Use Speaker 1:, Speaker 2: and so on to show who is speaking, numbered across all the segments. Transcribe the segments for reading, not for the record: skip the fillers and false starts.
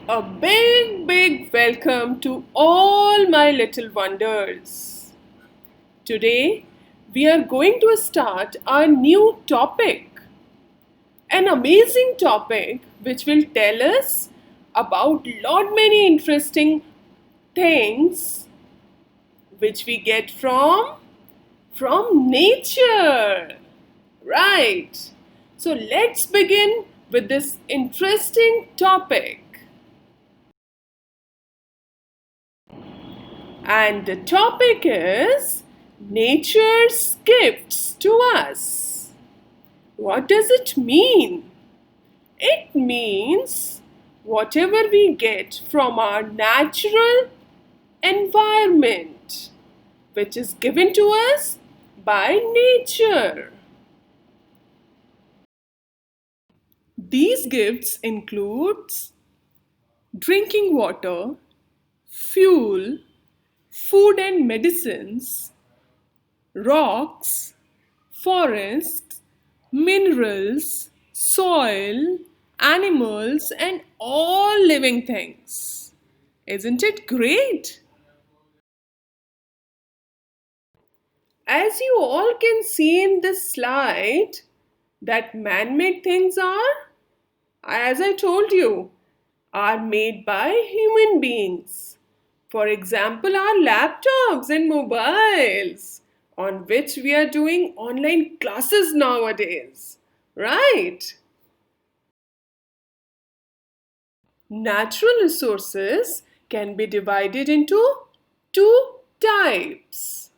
Speaker 1: A big welcome to all my little wonders. Today, we are going to start a new topic, an amazing topic which will tell us about lot many interesting things which we get from nature. Right. So let's begin with this interesting topic. And the topic is nature's gifts to us. What does it mean? It means whatever we get from our natural environment, which is given to us by nature. These gifts includes drinking water, fuel, food and medicines, rocks, forests, minerals, soil, animals, and all living things. Isn't it great? As you all can see in this slide, that man made things are, as I told you, are made by human beings. For example, our laptops and mobiles on which we are doing online classes nowadays. Right? Natural resources can be divided into two types.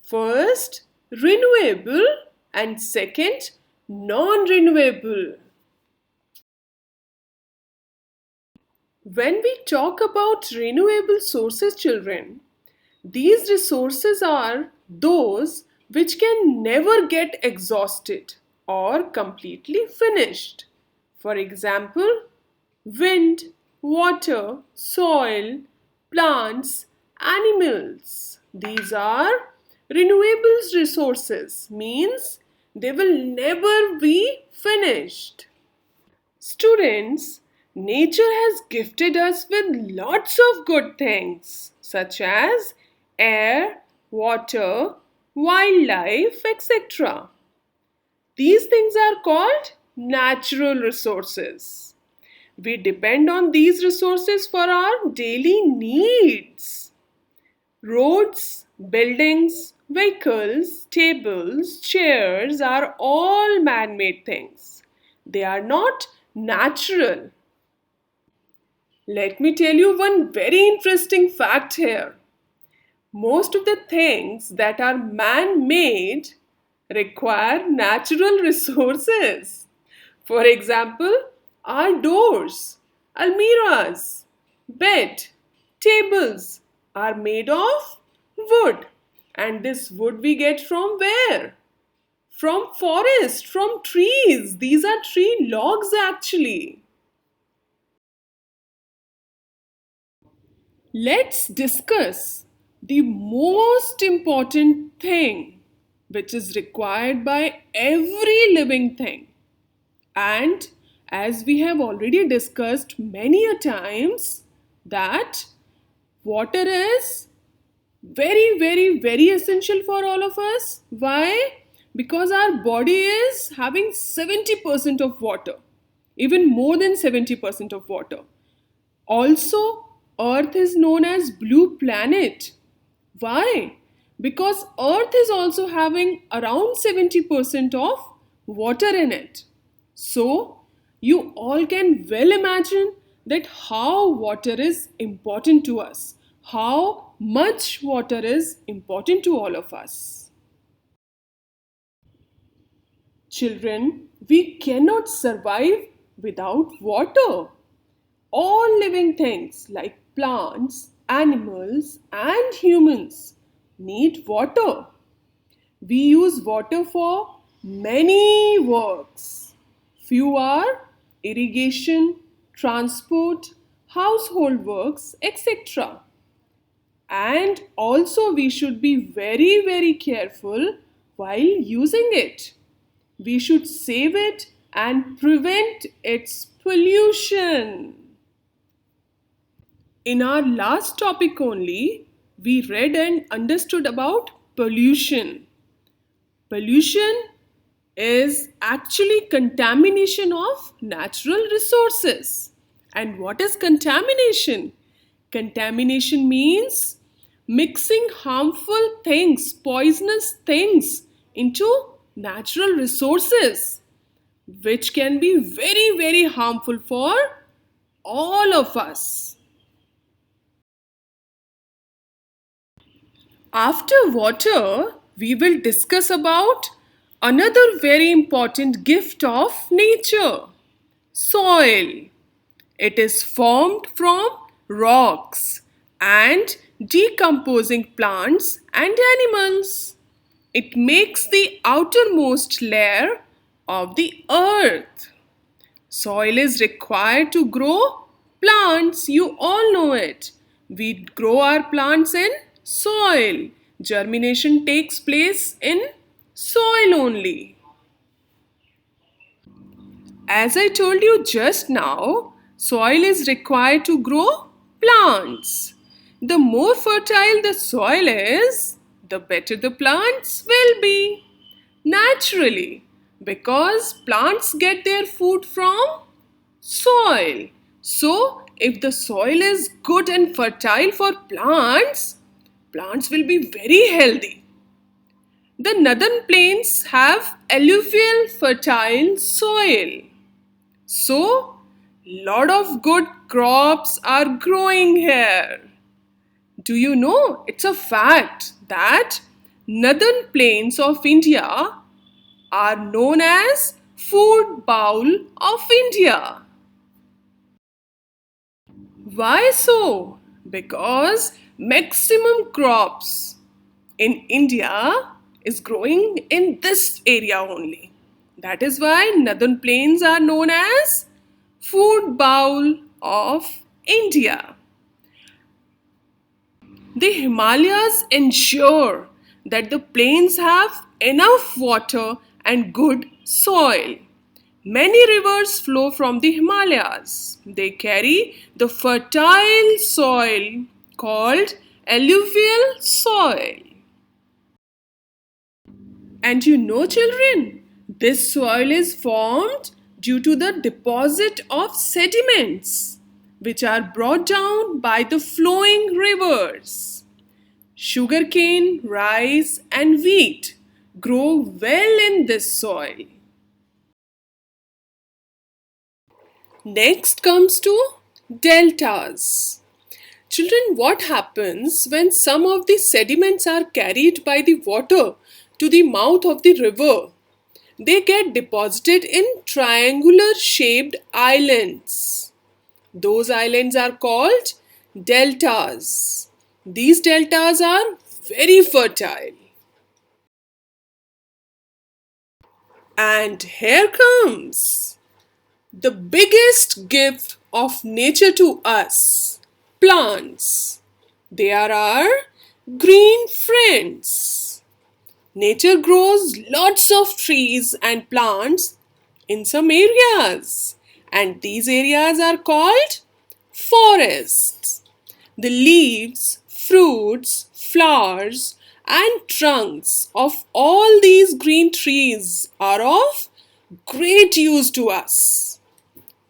Speaker 1: First, renewable and second, non-renewable. When we talk about renewable sources, children, these resources are those which can never get exhausted or completely finished. For example, wind, water, soil, plants, animals. These are renewable resources, means they will never be finished. Students, nature has gifted us with lots of good things such as air, water, wildlife, etc. These things are called natural resources. We depend on these resources for our daily needs. Roads, buildings, vehicles, tables, chairs are all man made things. They are not natural. Let me tell you one very interesting fact here. Most of the things that are man made require natural resources. For example, our doors, almiras, bed, tables are made of wood. And this wood we get from where? From forest, from trees. These are tree logs actually. Let's discuss the most important thing which is required by every living thing. And as we have already discussed many a times, that water is very essential for all of us. Why? Because our body is having 70% of water, even more than 70% of water. Also, Earth is known as blue planet. Why? Because Earth is also having around 70% of water in it. So, you all can well imagine that how water is important to us, how much water is important to all of us. Children, we cannot survive without water. All living things like plants, animals, and humans need water. We use water for many works. Few are irrigation, transport, household works, etc. And also, we should be very careful while using it. We should save it and prevent its pollution. In our last topic only, we read and understood about pollution. Pollution is actually contamination of natural resources. And what is contamination? Contamination means mixing harmful things, poisonous things into natural resources, which can be very, very harmful for all of us. After water, we will discuss about another very important gift of nature, soil. It is formed from rocks and decomposing plants and animals. It makes the outermost layer of the earth. Soil is required to grow plants. You all know it. We grow our plants in soil. Germination takes place in soil only. As I told you just now, soil is required to grow plants. The more fertile the soil is, the better the plants will be. Naturally, because plants get their food from soil. So, if the soil is good and fertile for plants, plants will be very healthy. The northern plains have alluvial fertile soil. So, lot of good crops are growing here. Do you know it's a fact that northern plains of India are known as food bowl of India. Why so? Because maximum crops in India is growing in this area only. That is why northern plains are known as food bowl of India. The Himalayas ensure that the plains have enough water and good soil. Many rivers flow from the Himalayas. They carry the fertile soil called alluvial soil. And you know, children, this soil is formed due to the deposit of sediments which are brought down by the flowing rivers. Sugarcane, rice, and wheat grow well in this soil. Next comes to deltas. Children, what happens when some of the sediments are carried by the water to the mouth of the river? They get deposited in triangular shaped islands. Those islands are called deltas. These deltas are very fertile. And here comes the biggest gift of nature to us, plants. They are our green friends. Nature grows lots of trees and plants in some areas, and these areas are called forests. The leaves, fruits, flowers, and trunks of all these green trees are of great use to us.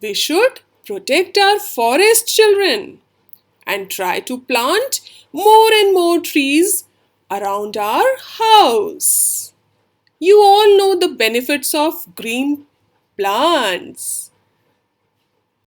Speaker 1: We should protect our forest, children, and try to plant more and more trees around our house. You all know the benefits of green plants.